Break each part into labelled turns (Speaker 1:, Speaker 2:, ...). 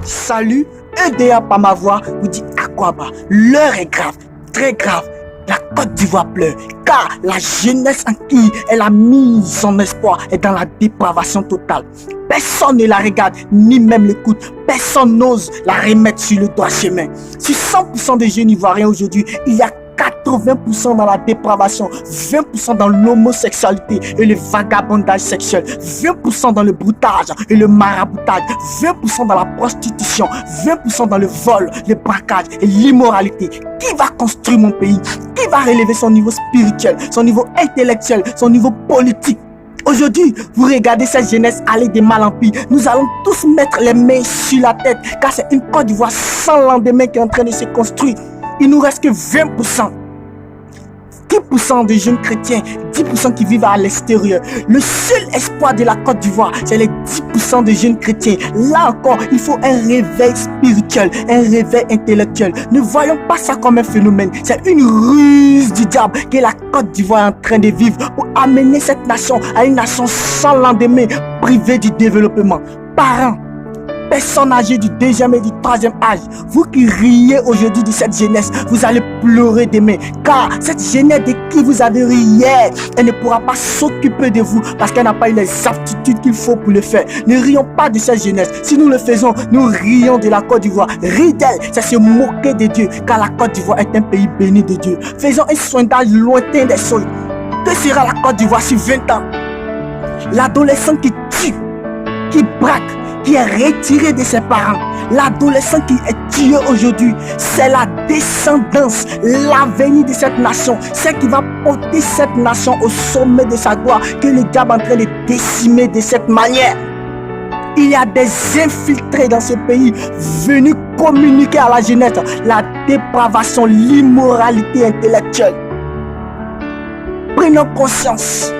Speaker 1: Salut, EDA par ma voix vous dit Aquaba. L'heure est grave, très grave. La Côte d'Ivoire pleure, car la jeunesse en qui elle a mis son espoir est dans la dépravation totale. Personne ne la regarde, ni même l'écoute. Personne n'ose la remettre sur le droit chemin. Sur 100% des jeunes ivoiriens aujourd'hui, il y a 80% dans la dépravation, 20% dans l'homosexualité et le vagabondage sexuel, 20% dans le broutage et le maraboutage, 20% dans la prostitution, 20% dans le vol, le braquage et l'immoralité. Qui va construire mon pays? Qui va relever son niveau spirituel, son niveau intellectuel, son niveau politique? Aujourd'hui, vous regardez cette jeunesse aller de mal en pis. Nous allons tous mettre les mains sur la tête, car c'est une Côte d'Ivoire sans lendemain qui est en train de se construire. Il nous reste que 20%. 10% de jeunes chrétiens, 10% qui vivent à l'extérieur. Le seul espoir de la Côte d'Ivoire, c'est les 10% de jeunes chrétiens. Là encore, il faut un réveil spirituel, un réveil intellectuel. Ne voyons pas ça comme un phénomène. C'est une ruse du diable que la Côte d'Ivoire est en train de vivre pour amener cette nation à une nation sans lendemain, privée du développement. Parents, personnes âgées du deuxième et du troisième âge, vous qui riez aujourd'hui de cette jeunesse, vous allez pleurer demain. Car cette jeunesse de qui vous avez ri hier, elle ne pourra pas s'occuper de vous parce qu'elle n'a pas eu les aptitudes qu'il faut pour le faire. Ne rions pas de cette jeunesse. Si nous le faisons, nous rions de la Côte d'Ivoire. Rire d'elle, c'est se moquer de Dieu, car la Côte d'Ivoire est un pays béni de Dieu. Faisons un sondage lointain des sols. Que sera la Côte d'Ivoire sur 20 ans? L'adolescent qui tue, qui braque, qui est retiré de ses parents, l'adolescent qui est tué aujourd'hui, c'est la descendance, l'avenir de cette nation, c'est qui va porter cette nation au sommet de sa gloire, que le diable est en train de décimer de cette manière. Il y a des infiltrés dans ce pays venus communiquer à la jeunesse la dépravation, l'immoralité intellectuelle. Prenons conscience.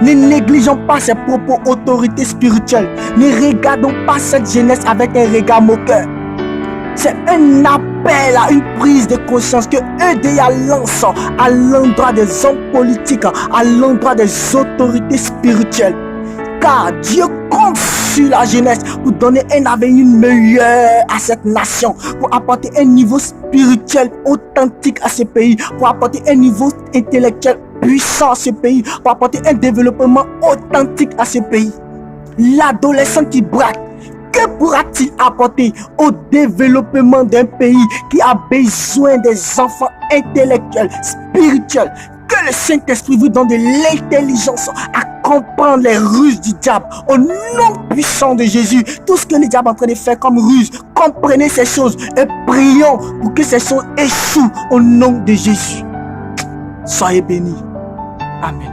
Speaker 1: Ne négligeons pas ses propos autorités spirituelles. Ne regardons pas cette jeunesse avec un regard moqueur. C'est un appel à une prise de conscience que EDA lance à l'endroit des hommes politiques, à l'endroit des autorités spirituelles. Car Dieu compte sur la jeunesse pour donner un avenir meilleur à cette nation, pour apporter un niveau spirituel authentique à ce pays, pour apporter un niveau intellectuel puissant à ce pays, pour apporter un développement authentique à ce pays. L'adolescent qui braque, que pourra-t-il apporter au développement d'un pays qui a besoin des enfants intellectuels, spirituels? Que le Saint-Esprit vous donne de l'intelligence à comprendre les ruses du diable. Au nom puissant de Jésus, tout ce que le diable est en train de faire comme ruse, comprenez ces choses et prions pour que ces choses échouent au nom de Jésus. Soyez bénis. Amen.